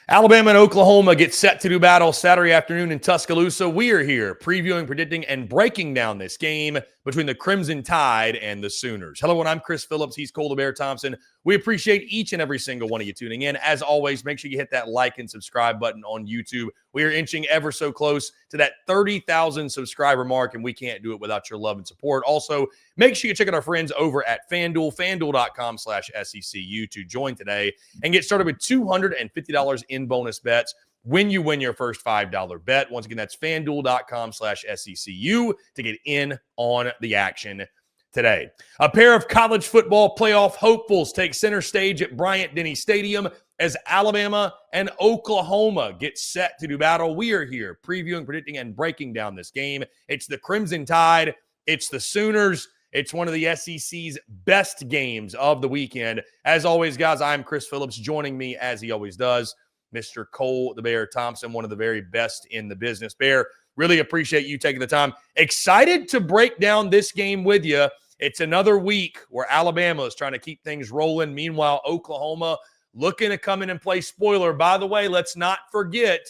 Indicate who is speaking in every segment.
Speaker 1: Alabama and Oklahoma get set to do battle Saturday afternoon in Tuscaloosa. We are here previewing, predicting, and breaking down this game between the Crimson Tide and the Sooners. Hello, I'm Chris Phillips. He's Cole Thompson. We appreciate each and every single one of you tuning in. As always, make sure you hit that like and subscribe button on YouTube. We are inching ever so close to that 30,000 subscriber mark, and we can't do it without your love and support. Also, make sure you check out our friends over at FanDuel, fanduel.com/SECU to join today and get started with $250 in bonus bets when you win your first $5 bet. Once again, that's fanduel.com/SECU to get in on the action today. A pair of college football playoff hopefuls take center stage at Bryant Denny Stadium as Alabama and Oklahoma get set to do battle. We are here previewing, predicting, and breaking down this game. It's the Crimson Tide. It's the Sooners. It's one of the SEC's best games of the weekend. As always, guys, I'm Chris Phillips. Joining me, as he always does, Mr. Cole the Bear Thompson, one of the very best in the business. Bear, really appreciate you taking the time. Excited to break down this game with you. It's another week where Alabama is trying to keep things rolling. Meanwhile, Oklahoma looking to come in and play spoiler. By the way, let's not forget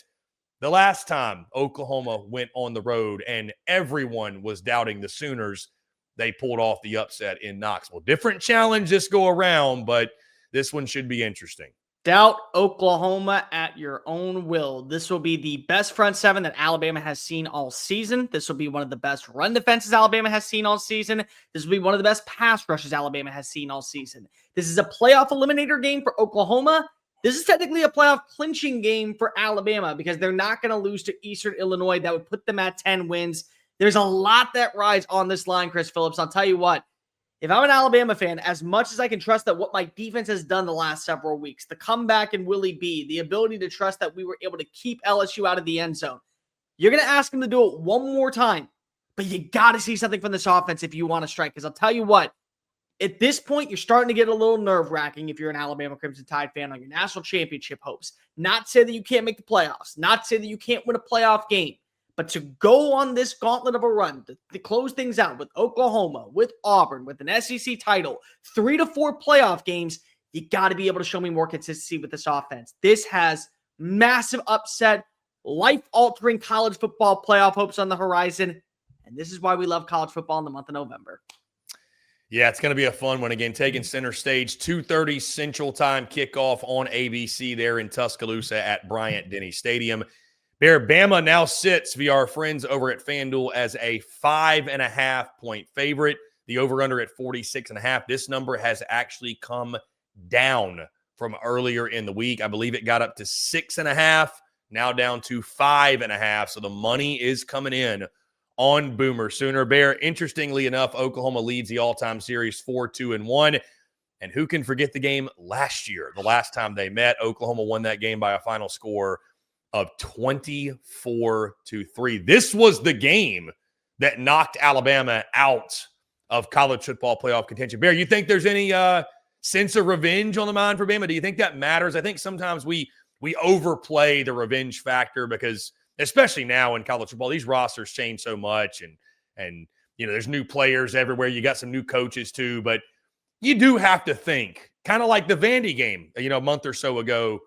Speaker 1: the last time Oklahoma went on the road and everyone was doubting the Sooners. They pulled off the upset in Knoxville. Different challenge this go around, but this one should be interesting.
Speaker 2: Doubt Oklahoma at your own will. This will be the best front seven that Alabama has seen all season. This will be one of the best run defenses Alabama has seen all season. This will be one of the best pass rushes Alabama has seen all season. This is a playoff eliminator game for Oklahoma. This is technically a playoff clinching game for Alabama because they're not going to lose to Eastern Illinois. That would put them at 10 wins. There's a lot that rides on this line, Chris Phillips. I'll tell you what. If I'm an Alabama fan, as much as I can trust that what my defense has done the last several weeks, the comeback in Willie B, the ability to trust that we were able to keep LSU out of the end zone, you're going to ask them to do it one more time. But you got to see something from this offense if you want to strike. Because I'll tell you what, at this point, you're starting to get a little nerve-wracking if you're an Alabama Crimson Tide fan on your national championship hopes. Not to say that you can't make the playoffs. Not to say that you can't win a playoff game. But to go on this gauntlet of a run, to close things out with Oklahoma, with Auburn, with an SEC title, 3 to 4 playoff games, you got to be able to show me more consistency with this offense. This has massive upset, life-altering college football playoff hopes on the horizon. And this is why we love college football in the month of November.
Speaker 1: Yeah, it's going to be a fun one. Again, taking center stage, 2:30 Central Time kickoff on ABC there in Tuscaloosa at Bryant Denny Stadium. Bama now sits via our friends over at FanDuel as a 5.5-point favorite. The over-under at 46.5. This number has actually come down from earlier in the week. I believe it got up to 6.5, now down to 5.5. So the money is coming in on Boomer Sooner. Bear, interestingly enough, Oklahoma leads the all-time series 4-2-1. And who can forget the game last year? The last time they met, Oklahoma won that game by a final score of 24-3. This was the game that knocked Alabama out of college football playoff contention. Bear, you think there's any sense of revenge on the mind for Bama? Do you think that matters? I think sometimes we overplay the revenge factor because, especially now in college football, these rosters change so much, and you know there's new players everywhere. You got some new coaches too, but you do have to think, kind of like the Vandy game, a month or so ago.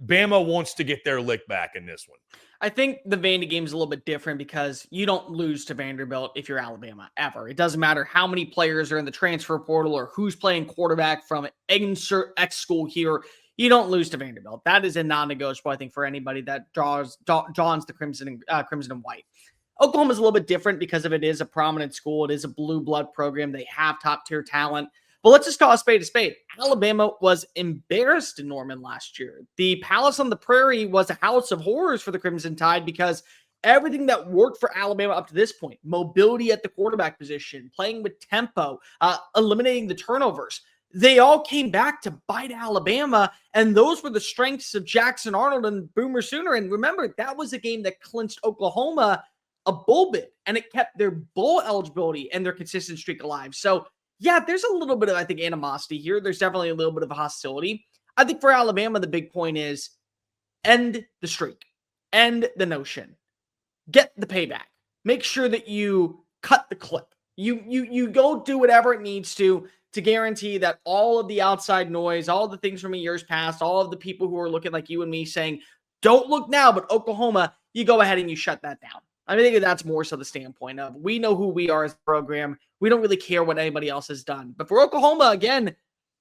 Speaker 1: Bama wants to get their lick back in this one.
Speaker 2: I think the Vandy game is a little bit different because you don't lose to Vanderbilt if you're Alabama, ever. It doesn't matter how many players are in the transfer portal or who's playing quarterback from insert X school here. You don't lose to Vanderbilt. That is a non-negotiable, I think, for anybody that dons the crimson and white. Oklahoma's a little bit different because of it is a prominent school. It is a blue blood program. They have top-tier talent. But let's just call a spade a spade. Alabama was embarrassed in Norman last year. The Palace on the Prairie was a house of horrors for the Crimson Tide because everything that worked for Alabama up to this point, mobility at the quarterback position, playing with tempo, eliminating the turnovers, they all came back to bite Alabama, and those were the strengths of Jackson Arnold and Boomer Sooner. And remember, that was a game that clinched Oklahoma a bowl bid, and it kept their bowl eligibility and their consistent streak alive. So, yeah, there's a little bit of, I think, animosity here. There's definitely a little bit of hostility. I think for Alabama, the big point is end the streak, end the notion, get the payback. Make sure that you cut the clip. You go do whatever it needs to to guarantee that all of the outside noise, all the things from years past, all of the people who are looking like you and me saying, don't look now, but Oklahoma, you go ahead and you shut that down. I think that's more so the standpoint of we know who we are as a program. We don't really care what anybody else has done. But for Oklahoma, again,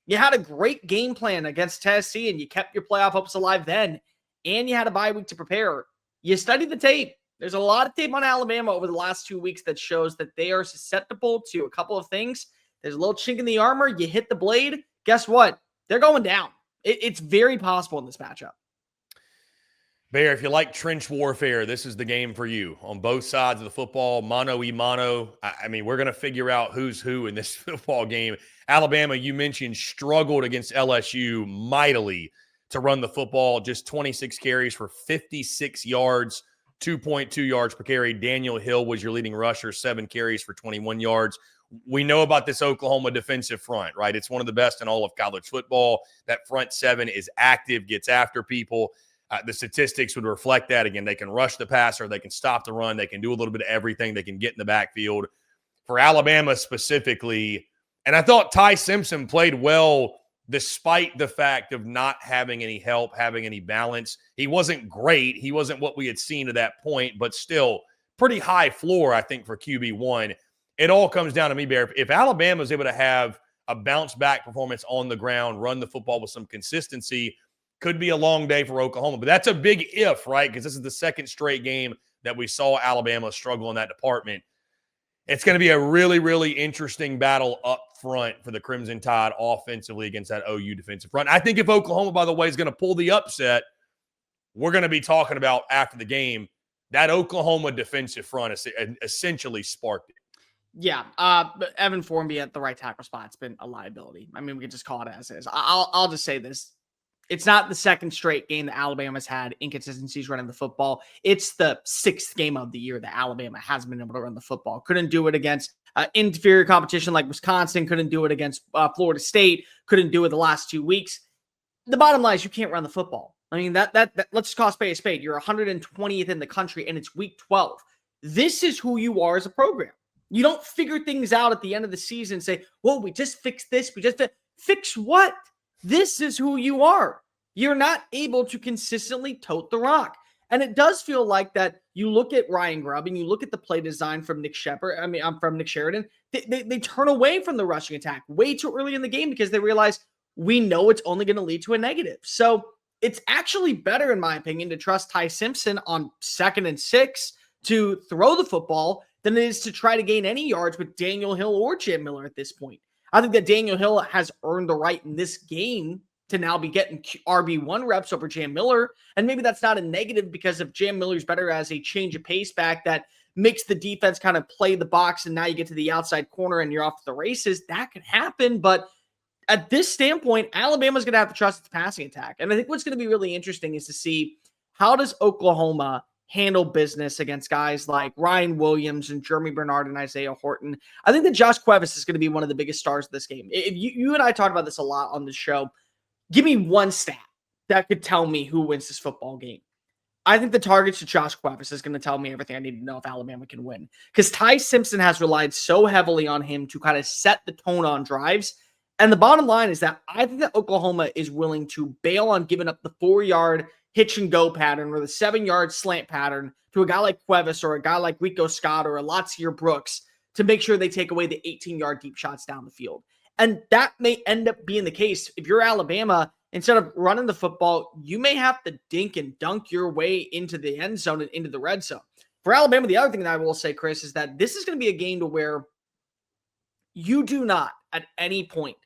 Speaker 2: you had a great game plan against Tennessee and you kept your playoff hopes alive then, and you had a bye week to prepare. You studied the tape. There's a lot of tape on Alabama over the last 2 weeks that shows that they are susceptible to a couple of things. There's a little chink in the armor. You hit the blade. Guess what? They're going down. It's very possible in this matchup.
Speaker 1: Bear, if you like trench warfare, this is the game for you. On both sides of the football, mano y mano. I mean, we're going to figure out who's who in this football game. Alabama, you mentioned, struggled against LSU mightily to run the football. Just 26 carries for 56 yards, 2.2 yards per carry. Daniel Hill was your leading rusher, 7 carries for 21 yards. We know about this Oklahoma defensive front, right? It's one of the best in all of college football. That front seven is active, gets after people. The statistics would reflect that. Again, they can rush the passer. They can stop the run. They can do a little bit of everything. They can get in the backfield. For Alabama specifically, and I thought Ty Simpson played well despite the fact of not having any help, having any balance. He wasn't great. He wasn't what we had seen to that point, but still pretty high floor, I think, for QB1. It all comes down to me, Bear. If Alabama is able to have a bounce-back performance on the ground, run the football with some consistency, could be a long day for Oklahoma. But that's a big if, right? Because this is the second straight game that we saw Alabama struggle in that department. It's going to be a really, really interesting battle up front for the Crimson Tide offensively against that OU defensive front. I think if Oklahoma, by the way, is going to pull the upset, we're going to be talking about after the game, that Oklahoma defensive front essentially sparked it.
Speaker 2: Yeah, but Evan Formby at the right tackle spot's been a liability. I mean, we can just call it as is. I'll just say this. It's not the second straight game that Alabama's had inconsistencies running the football. It's the 6th game of the year that Alabama hasn't been able to run the football. Couldn't do it against inferior competition like Wisconsin. Couldn't do it against Florida State. Couldn't do it the last 2 weeks. The bottom line is you can't run the football. I mean, that let's just call a spade a spade. You're 120th in the country, and it's week 12. This is who you are as a program. You don't figure things out at the end of the season and say, well, we just fixed this. We just fix what? This is who you are. You're not able to consistently tote the rock. And it does feel like that you look at Ryan Grubb and you look at the play design from Nick Sheridan. They turn away from the rushing attack way too early in the game because they realize we know it's only going to lead to a negative. So it's actually better, in my opinion, to trust Ty Simpson on 2nd and 6 to throw the football than it is to try to gain any yards with Daniel Hill or Jam Miller at this point. I think that Daniel Hill has earned the right in this game to now be getting RB1 reps over Jam Miller. And maybe that's not a negative because if Jam Miller's better as a change of pace back that makes the defense kind of play the box and now you get to the outside corner and you're off to the races, that could happen. But at this standpoint, Alabama's going to have to trust its passing attack. And I think what's going to be really interesting is to see how does Oklahoma handle business against guys like Ryan Williams and Jeremy Bernard and Isaiah Horton. I think that Josh Cuevas is going to be one of the biggest stars of this game. If you and I talked about this a lot on the show. Give me one stat that could tell me who wins this football game. I think the targets to Josh Cuevas is going to tell me everything I need to know if Alabama can win. Because Ty Simpson has relied so heavily on him to kind of set the tone on drives. And the bottom line is that I think that Oklahoma is willing to bail on giving up the 4-yard hitch and go pattern or the 7-yard slant pattern to a guy like Cuevas or a guy like Rico Scott or a Latsier Brooks to make sure they take away the 18-yard deep shots down the field. And that may end up being the case. If you're Alabama, instead of running the football, you may have to dink and dunk your way into the end zone and into the red zone. For Alabama, the other thing that I will say, Chris, is that this is going to be a game to where you do not at any point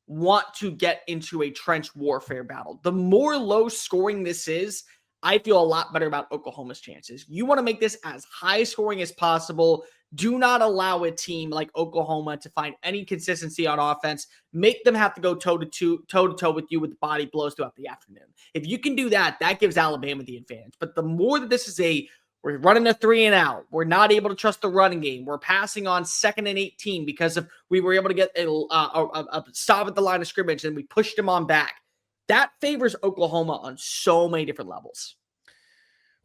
Speaker 2: want to get into a trench warfare battle. The more low scoring this is, I feel a lot better about Oklahoma's chances. You want to make this as high scoring as possible. Do not allow a team like Oklahoma to find any consistency on offense. Make them have to go toe-to-toe with you with the body blows throughout the afternoon. If you can do that, that gives Alabama the advantage. But the more that this is we're running a 3 and out, we're not able to trust the running game, we're passing on 2nd and 18 because we were able to get a stop at the line of scrimmage and we pushed them on back. That favors Oklahoma on so many different levels.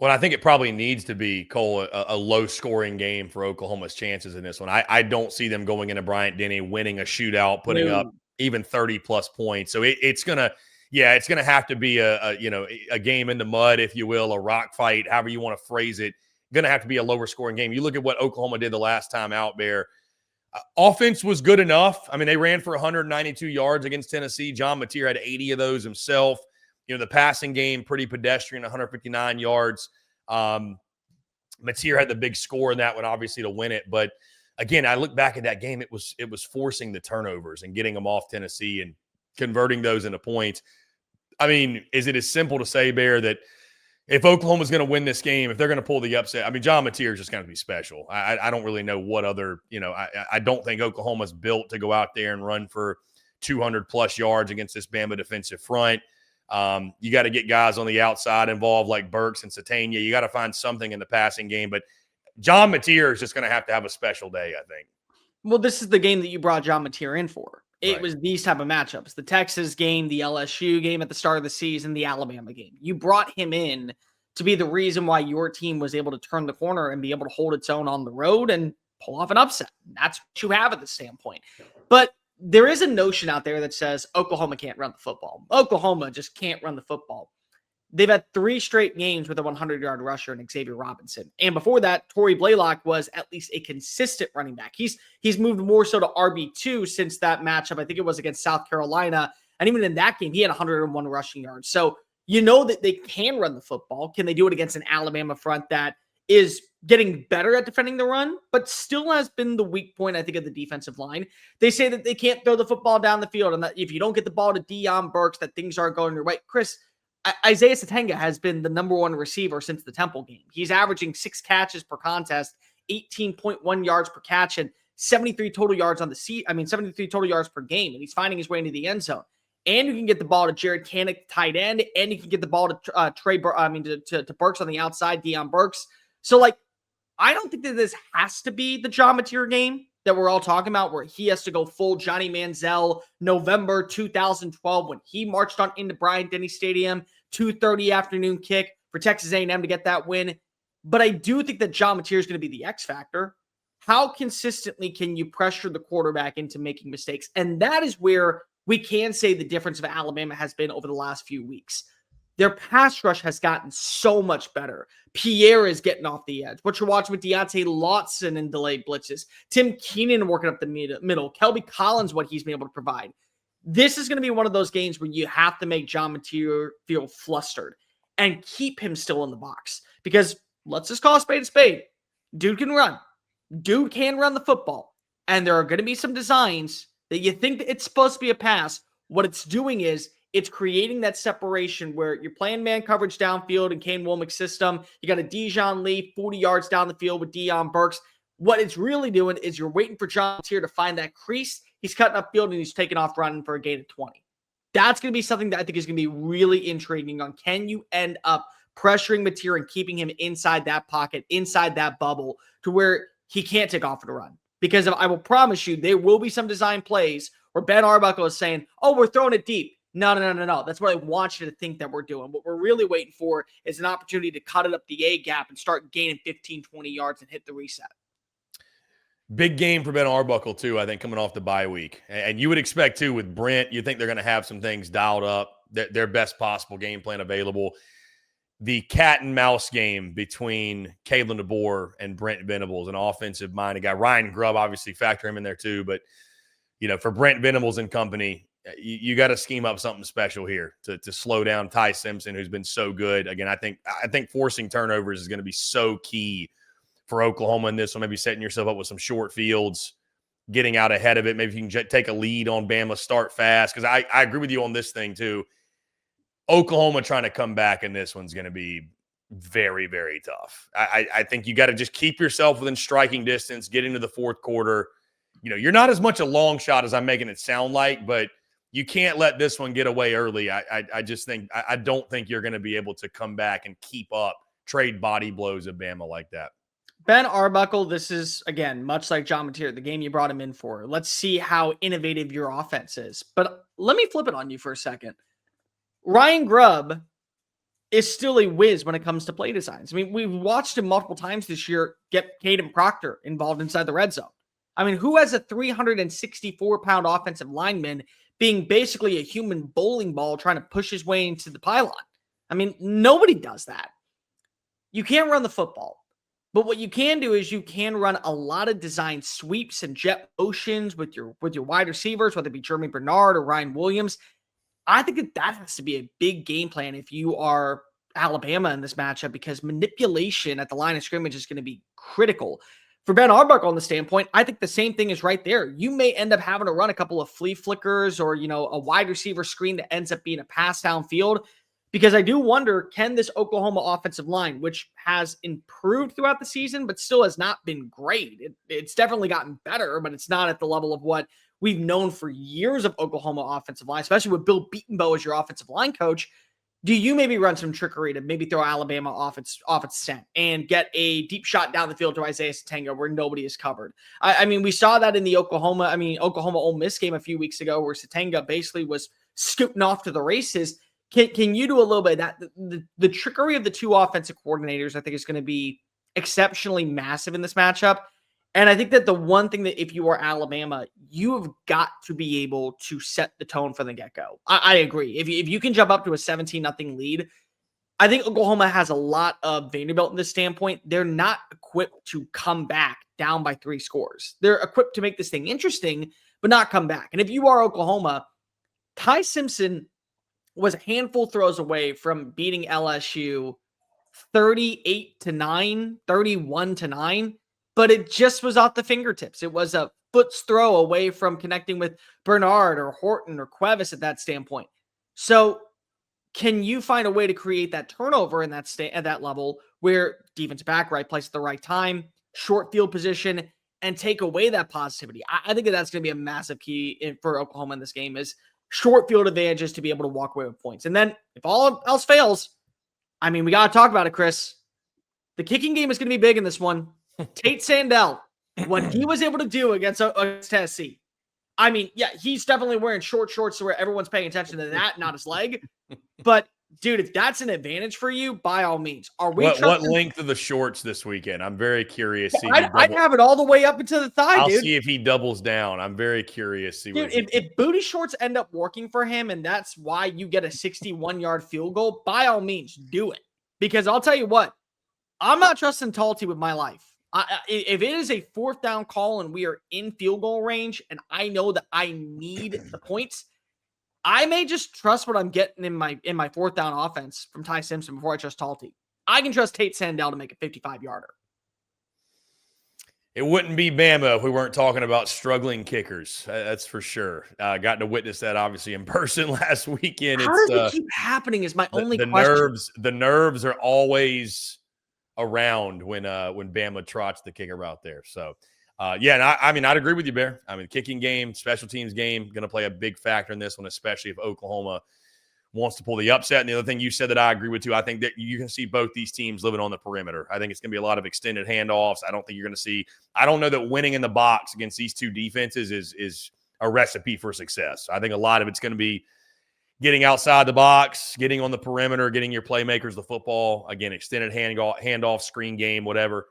Speaker 1: Well, I think it probably needs to be, Cole, a low-scoring game for Oklahoma's chances in this one. I don't see them going into Bryant Denny, winning a shootout, putting up
Speaker 2: No.
Speaker 1: even 30-plus points. So it's going to have to be a game in the mud, if you will, a rock fight, however you want to phrase it. Going to have to be a lower-scoring game. You look at what Oklahoma did the last time out there. Offense was good enough. I mean, they ran for 192 yards against Tennessee. John Mateer had 80 of those himself. The passing game, pretty pedestrian, 159 yards. Mateer had the big score in that one, obviously, to win it. But again, I look back at that game, it was forcing the turnovers and getting them off Tennessee and converting those into points. I mean, is it as simple to say, Bear, that if Oklahoma's going to win this game, if they're going to pull the upset, I mean, John Mateer is just going to be special. I don't really know what other, I don't think Oklahoma's built to go out there and run for 200-plus yards against this Bama defensive front. You got to get guys on the outside involved like Burks and Satania. You got to find something in the passing game. But John Mateer is just going to have a special day, I think.
Speaker 2: Well, this is the game that you brought John Mateer in for. It
Speaker 1: Right.
Speaker 2: was these type of matchups. The Texas game, the LSU game at the start of the season, the Alabama game. You brought him in to be the reason why your team was able to turn the corner and be able to hold its own on the road and pull off an upset. That's what you have at the standpoint. But there is a notion out there that says Oklahoma can't run the football. Oklahoma just can't run the football. They've had 3 straight games with a 100-yard rusher in Xavier Robinson. And before that, Torrey Blaylock was at least a consistent running back. He's moved more so to RB2 since that matchup. I think it was against South Carolina. And even in that game, he had 101 rushing yards. So you know that they can run the football. Can they do it against an Alabama front that is getting better at defending the run, but still has been the weak point, I think, of the defensive line? They say that they can't throw the football down the field, and that if you don't get the ball to Deion Burks, that things aren't going your way. Chris, Isaiah Satenga has been the number 1 receiver since the Temple game. He's averaging 6 catches per contest, 18.1 yards per catch, and 73 total yards on the 73 total yards per game, and he's finding his way into the end zone. And you can get the ball to Jared Kanik, tight end, and you can get the ball to to Burks on the outside, Deion Burks. So, I don't think that this has to be the John Mateer game that we're all talking about, where he has to go full Johnny Manziel, November 2012, when he marched on into Bryant Denny Stadium, 2:30 afternoon kick for Texas A&M to get that win. But I do think that John Mateer is going to be the X factor. How consistently can you pressure the quarterback into making mistakes? And that is where we can say the difference of Alabama has been over the last few weeks. Their pass rush has gotten so much better. Pierre is getting off the edge. What you're watching with Deontay Lawson in delayed blitzes. Tim Keenan working up the middle. Kelby Collins, what he's been able to provide. This is going to be one of those games where you have to make John Mateer feel flustered and keep him still in the box. Because let's just call a spade a spade. Dude can run. Dude can run the football. And there are going to be some designs that you think that it's supposed to be a pass. What it's doing is it's creating that separation where you're playing man coverage downfield in Kane Womack's system. You got a Dijon Lee 40 yards down the field with Deion Burks. What it's really doing is you're waiting for John Mateer to find that crease. He's cutting up field and he's taking off running for a gain of 20. That's going to be something that I think is going to be really intriguing on, can you end up pressuring Mateer and keeping him inside that pocket, inside that bubble, to where he can't take off for the run. Because I will promise you, there will be some design plays where Ben Arbuckle is saying, oh, we're throwing it deep. No. That's what I want you to think that we're doing. What we're really waiting for is an opportunity to cut it up the A gap and start gaining 15, 20 yards and hit the reset.
Speaker 1: Big game for Ben Arbuckle, too, I think, coming off the bye week. And you would expect, too, with Brent, you think they're going to have some things dialed up, their best possible game plan available. The cat and mouse game between Kalen DeBoer and Brent Venables, an offensive-minded guy. Ryan Grubb, obviously, factor him in there, too. But, for Brent Venables and company, you got to scheme up something special here to slow down Ty Simpson, who's been so good. Again, I think forcing turnovers is going to be so key for Oklahoma in this one. Maybe setting yourself up with some short fields, getting out ahead of it. Maybe you can take a lead on Bama, start fast. Because I agree with you on this thing too. Oklahoma trying to come back in this one's going to be very, very tough. I think you got to just keep yourself within striking distance, get into the fourth quarter. You're not as much a long shot as I'm making it sound like, but you can't let this one get away early. I just think I don't think you're going to be able to come back and keep up, trade body blows of Bama like that.
Speaker 2: Ben Arbuckle, this is, again, much like John Mateer, the game you brought him in for. Let's see how innovative your offense is. But let me flip it on you for a second. Ryan Grubb is still a whiz when it comes to play designs. I mean, we've watched him multiple times this year get Caden Proctor involved inside the red zone. I mean, who has a 364-pound offensive lineman being basically a human bowling ball trying to push his way into the pylon? I mean, nobody does that. You can't run the football, but what you can do is you can run a lot of design sweeps and jet motions with your wide receivers, whether it be Jeremy Bernard or Ryan Williams. I think that has to be a big game plan if you are Alabama in this matchup, because manipulation at the line of scrimmage is going to be critical. For Ben Arbuckle on the standpoint, I think the same thing is right there. You may end up having to run a couple of flea flickers or, a wide receiver screen that ends up being a pass downfield, because I do wonder, can this Oklahoma offensive line, which has improved throughout the season, but still has not been great. It's definitely gotten better, but it's not at the level of what we've known for years of Oklahoma offensive line, especially with Bill Beatonbow as your offensive line coach. Do you maybe run some trickery to maybe throw Alabama off its scent and get a deep shot down the field to Isaiah Satenga where nobody is covered? I mean, we saw that in the Oklahoma Ole Miss game a few weeks ago where Satenga basically was scooting off to the races. Can you do a little bit of that? The trickery of the two offensive coordinators, I think, is going to be exceptionally massive in this matchup. And I think that the one thing that if you are Alabama, you have got to be able to set the tone from the get-go. I agree. If you can jump up to a 17-0 lead, I think Oklahoma has a lot of Vanderbilt in this standpoint. They're not equipped to come back down by 3 scores. They're equipped to make this thing interesting, but not come back. And if you are Oklahoma, Ty Simpson was a handful throws away from beating LSU 38-9, 31-9. But it just was off the fingertips. It was a foot's throw away from connecting with Bernard or Horton or Cuevas at that standpoint. So can you find a way to create that turnover in that at that level where defensive back, right place at the right time, short field position, and take away that positivity? I think that's going to be a massive key for Oklahoma in this game is short field advantages to be able to walk away with points. And then if all else fails, I mean, we got to talk about it, Chris. The kicking game is going to be big in this one. Tate Sandell, what he was able to do against Tennessee. I mean, yeah, he's definitely wearing short shorts to where everyone's paying attention to that, not his leg. But, dude, if that's an advantage for you, by all means. Are we
Speaker 1: what length of the shorts this weekend? I'm very curious.
Speaker 2: I'd have it all the way up into the thigh,
Speaker 1: I'll
Speaker 2: dude.
Speaker 1: see if he doubles down. I'm very curious.
Speaker 2: Dude, if booty shorts end up working for him and that's why you get a 61-yard field goal, by all means, do it. Because I'll tell you what, I'm not trusting Talty with my life. If it is a 4th down call and we are in field goal range and I know that I need the points, I may just trust what I'm getting in my 4th down offense from Ty Simpson before I trust Talty. I can trust Tate Sandell to make a 55-yarder.
Speaker 1: It wouldn't be Bama if we weren't talking about struggling kickers. That's for sure. Got to witness that obviously in person last weekend.
Speaker 2: How does it keep happening is my only question.
Speaker 1: The nerves are always around when Bama trots the kicker out there. So, yeah, and I'd agree with you, Bear. I mean, kicking game, special teams game, going to play a big factor in this one, especially if Oklahoma wants to pull the upset. And the other thing you said that I agree with too, I think that you can see both these teams living on the perimeter. I think it's going to be a lot of extended handoffs. I don't think you're going to see – I don't know that winning in the box against these two defenses is a recipe for success. I think a lot of it's going to be getting outside the box, getting on the perimeter, getting your playmakers the football. Again, extended handoff, screen game, whatever.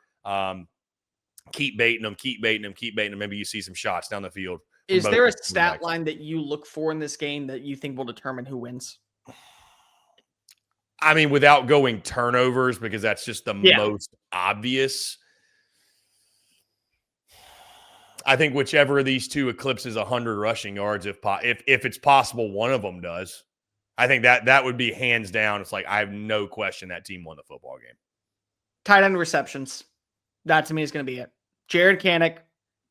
Speaker 1: Keep baiting them. Maybe you see some shots down the field.
Speaker 2: Is there a stat line that you look for in this game that you think will determine who wins?
Speaker 1: I mean, without going turnovers, because that's just the most obvious. I think whichever of these two eclipses 100 rushing yards, if it's possible, one of them does. I think that would be hands down. It's like I have no question that team won the football game.
Speaker 2: Tight end receptions. That to me is going to be it. Jared Kanek,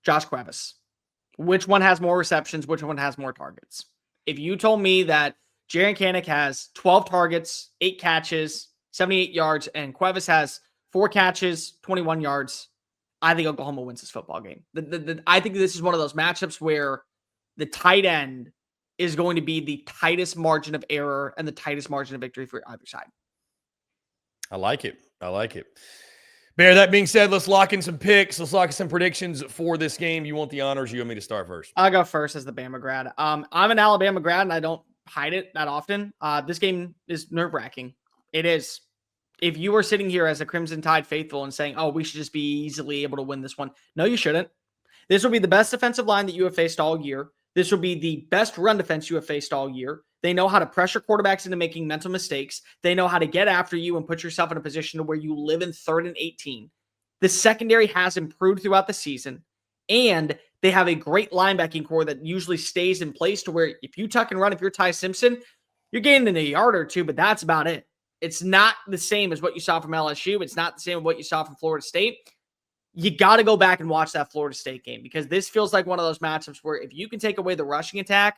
Speaker 2: Josh Cuevas. Which one has more receptions? Which one has more targets? If you told me that Jared Kanek has 12 targets, 8 catches, 78 yards, and Cuevas has 4 catches, 21 yards, I think Oklahoma wins this football game. I think this is one of those matchups where the tight end is going to be the tightest margin of error and the tightest margin of victory for either side.
Speaker 1: I like it. Bear, that being said, let's lock in some picks. Let's lock in some predictions for this game. You want the honors? You want me to start first?
Speaker 2: I'll go first as the Bama grad. I'm an Alabama grad, and I don't hide it that often. This game is nerve-wracking. It is. If you were sitting here as a Crimson Tide faithful and saying, oh, we should just be easily able to win this one. No, you shouldn't. This will be the best defensive line that you have faced all year. This will be the best run defense you have faced all year. They know how to pressure quarterbacks into making mental mistakes. They know how to get after you and put yourself in a position to where you live in 3rd and 18. The secondary has improved throughout the season, and they have a great linebacking core that usually stays in place to where if you tuck and run, if you're Ty Simpson, you're gaining a yard or two, but that's about it. It's not the same as what you saw from LSU. It's not the same as what you saw from Florida State. You got to go back and watch that Florida State game because this feels like one of those matchups where if you can take away the rushing attack,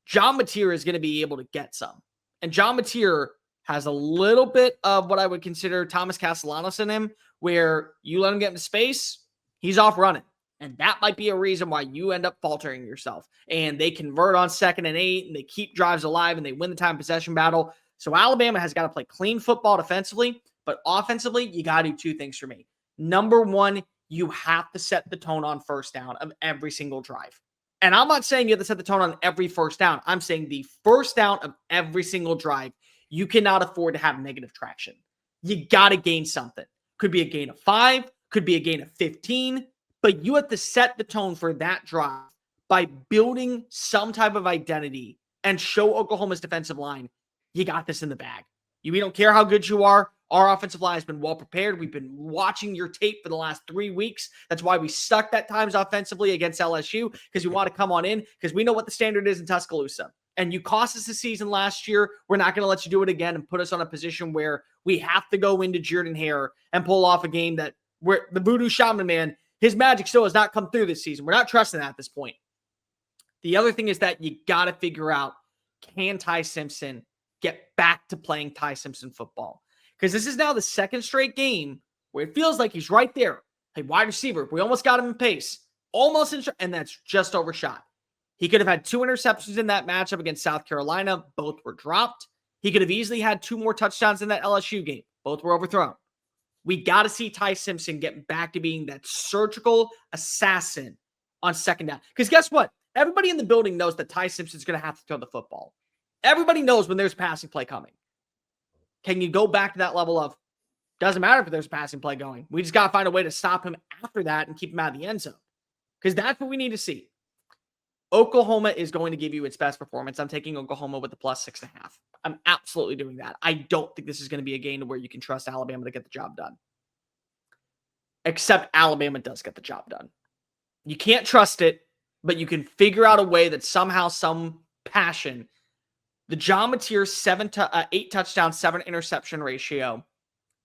Speaker 2: John Mateer is going to be able to get some. And John Mateer has a little bit of what I would consider Thomas Castellanos in him, where you let him get into space, he's off running. And that might be a reason why you end up faltering yourself. And they convert on 2nd and 8, and they keep drives alive, and they win the time possession battle. So Alabama has got to play clean football defensively, but offensively, you got to do 2 things for me. Number 1, you have to set the tone on first down of every single drive. And I'm not saying you have to set the tone on every first down. I'm saying the first down of every single drive, you cannot afford to have negative traction. You got to gain something. Could be a gain of 5, could be a gain of 15, but you have to set the tone for that drive by building some type of identity and show Oklahoma's defensive line, you got this in the bag. We don't care how good you are. Our offensive line has been well prepared. We've been watching your tape for the last 3 weeks. That's why we stuck at times offensively against LSU, because we want to come on in because we know what the standard is in Tuscaloosa. And you cost us the season last year. We're not going to let you do it again and put us on a position where we have to go into Jordan-Hare and pull off a game that where the Voodoo Shaman man, his magic still has not come through this season. We're not trusting that at this point. The other thing is that you got to figure out, can Ty Simpson get back to playing Ty Simpson football? Because this is now the 2nd straight game where it feels like he's right there. Hey, wide receiver, we almost got him in pace. And that's just overshot. He could have had 2 interceptions in that matchup against South Carolina. Both were dropped. He could have easily had 2 more touchdowns in that LSU game. Both were overthrown. We got to see Ty Simpson get back to being that surgical assassin on 2nd down. Because guess what? Everybody in the building knows that Ty Simpson's going to have to throw the football. Everybody knows when there's passing play coming. Can you go back to that level of, doesn't matter if there's a passing play going. We just got to find a way to stop him after that and keep him out of the end zone. Because that's what we need to see. Oklahoma is going to give you its best performance. I'm taking Oklahoma with the +6.5. I'm absolutely doing that. I don't think this is going to be a game to where you can trust Alabama to get the job done. Except Alabama does get the job done. You can't trust it, but you can figure out a way that somehow, some passion, the John Mateer 8 touchdown, 7 interception ratio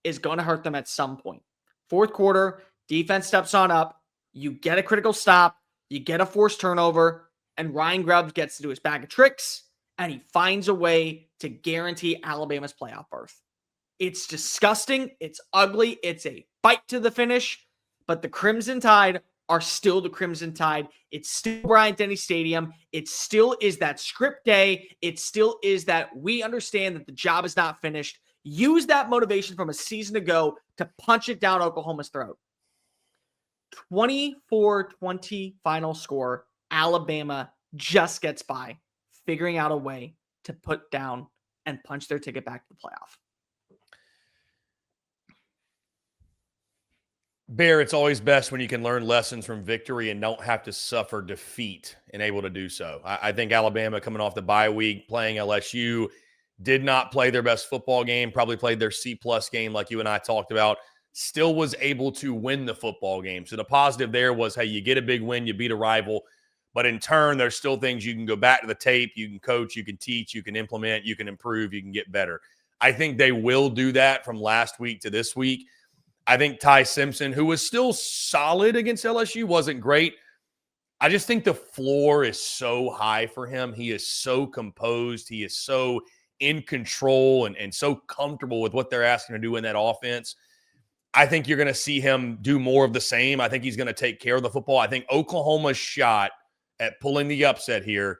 Speaker 2: is going to hurt them at some point. 4th quarter, defense steps on up. You get a critical stop. You get a forced turnover. And Ryan Grubbs gets to do his bag of tricks. And he finds a way to guarantee Alabama's playoff berth. It's disgusting. It's ugly. It's a fight to the finish. But the Crimson Tide are still the Crimson Tide. It's still Bryant Denny Stadium. It still is that script day. It still is that we understand that the job is not finished. Use that motivation from a season ago to punch it down Oklahoma's throat. 24-20 final score. Alabama just gets by, figuring out a way to put down and punch their ticket back to the playoff.
Speaker 1: Bear, it's always best when you can learn lessons from victory and don't have to suffer defeat and able to do so. I think Alabama, coming off the bye week, playing LSU, did not play their best football game, probably played their C-plus game like you and I talked about, still was able to win the football game. So the positive there was, hey, you get a big win, you beat a rival, but in turn, there's still things you can go back to the tape, you can coach, you can teach, you can implement, you can improve, you can get better. I think they will do that from last week to this week. I think Ty Simpson, who was still solid against LSU, wasn't great. I just think the floor is so high for him. He is so composed. He is so in control and so comfortable with what they're asking to do in that offense. I think you're going to see him do more of the same. I think he's going to take care of the football. I think Oklahoma's shot at pulling the upset here,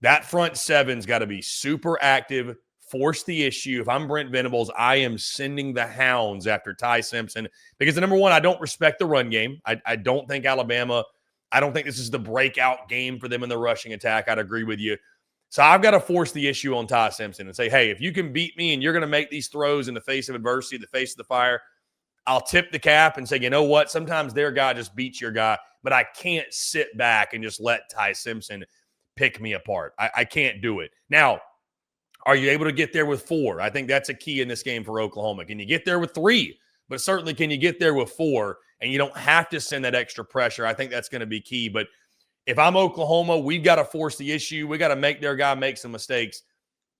Speaker 1: that front seven's got to be super active, force the issue. If I'm Brent Venables, I am sending the hounds after Ty Simpson because, number one, I don't respect the run game. I don't think Alabama, I don't think this is the breakout game for them in the rushing attack. I'd agree with you. So I've got to force the issue on Ty Simpson and say, hey, if you can beat me and you're going to make these throws in the face of adversity, the face of the fire, I'll tip the cap and say, you know what? Sometimes their guy just beats your guy, but I can't sit back and just let Ty Simpson pick me apart. I can't do it. Now, are you able to get there with 4? I think that's a key in this game for Oklahoma. Can you get there with 3? But certainly can you get there with 4? And you don't have to send that extra pressure. I think that's going to be key. But if I'm Oklahoma, we've got to force the issue. We got to make their guy make some mistakes.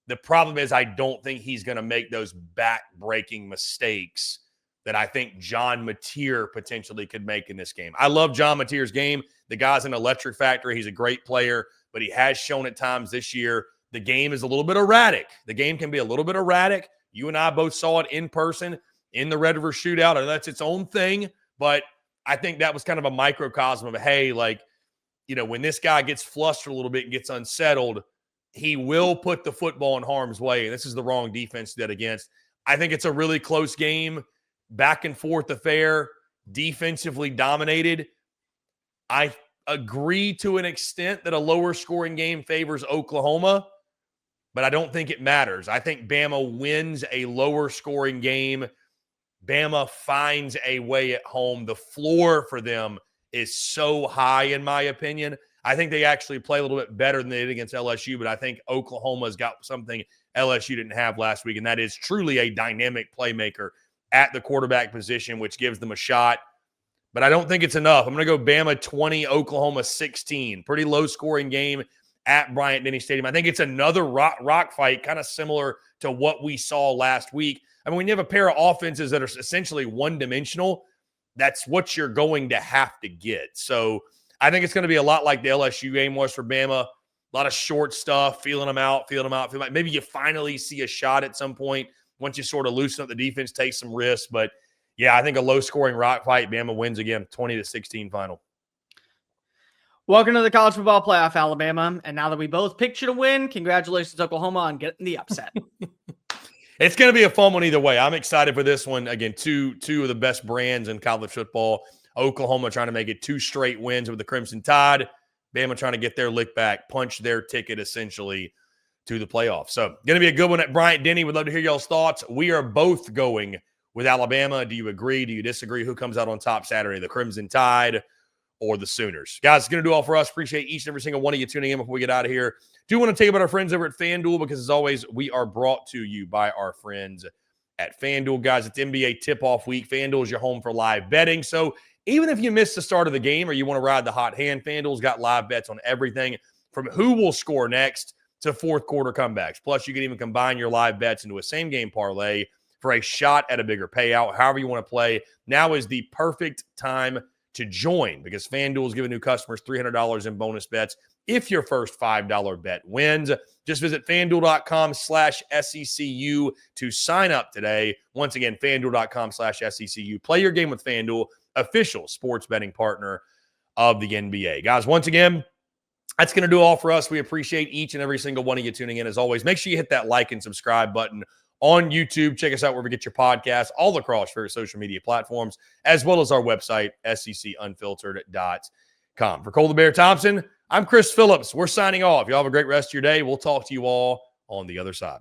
Speaker 1: The problem is I don't think he's going to make those back-breaking mistakes that I think John Mateer potentially could make in this game. I love John Mateer's game. The guy's an electric factory. He's a great player, but he has shown at times this year the game is a little bit erratic. The game can be a little bit erratic. You and I both saw it in person in the Red River Shootout, and that's its own thing. But I think that was kind of a microcosm of, hey, like, you know, when this guy gets flustered a little bit and gets unsettled, he will put the football in harm's way. And this is the wrong defense to do that against. I think it's a really close game, back and forth affair, defensively dominated. I agree to an extent that a lower scoring game favors Oklahoma, but I don't think it matters. I think Bama wins a lower scoring game. Bama finds a way at home. The floor for them is so high, in my opinion. I think they actually play a little bit better than they did against LSU, but I think Oklahoma's got something LSU didn't have last week, and that is truly a dynamic playmaker at the quarterback position, which gives them a shot. But I don't think it's enough. I'm going to go Bama 20, Oklahoma 16. Pretty low-scoring game at Bryant Denny Stadium. I think it's another rock fight, kind of similar to what we saw last week. I mean, when you have a pair of offenses that are essentially one-dimensional, that's what you're going to have to get. So I think it's going to be a lot like the LSU game was for Bama. A lot of short stuff, feeling them out. Maybe you finally see a shot at some point once you sort of loosen up the defense, take some risks. But, yeah, I think a low-scoring rock fight. Bama wins again, 20-16 final.
Speaker 2: Welcome to the College Football Playoff, Alabama. And now that we both picked you to win, congratulations, Oklahoma, on getting the upset.
Speaker 1: It's going to be a fun one either way. I'm excited for this one. Again, two of the best brands in college football. Oklahoma trying to make it 2 straight wins with the Crimson Tide. Bama trying to get their lick back, punch their ticket essentially to the playoffs. So going to be a good one at Bryant Denny. Would love to hear y'all's thoughts. We are both going with Alabama. Do you agree? Do you disagree? Who comes out on top Saturday, the Crimson Tide or the Sooners? Guys, it's going to do all for us. Appreciate each and every single one of you tuning in before we get out of here. Do want to tell you about our friends over at FanDuel because, as always, we are brought to you by our friends at FanDuel. Guys, it's NBA tip-off week. FanDuel is your home for live betting. So even if you missed the start of the game or you want to ride the hot hand, FanDuel's got live bets on everything from who will score next to fourth quarter comebacks. Plus, you can even combine your live bets into a same-game parlay for a shot at a bigger payout. However you want to play, now is the perfect time to join because FanDuel is giving new customers $300 in bonus bets if your first $5 bet wins. Just visit FanDuel.com/SECU to sign up today. Once again, FanDuel.com/SECU. Play your game with FanDuel, official sports betting partner of the NBA. Guys, once again, that's going to do all for us. We appreciate each and every single one of you tuning in. As always, make sure you hit that like and subscribe button on YouTube. Check us out wherever you get your podcasts, all across various social media platforms, as well as our website, secunfiltered.com. For Cole the Bear Thompson, I'm Chris Phillips. We're signing off. Y'all have a great rest of your day. We'll talk to you all on the other side.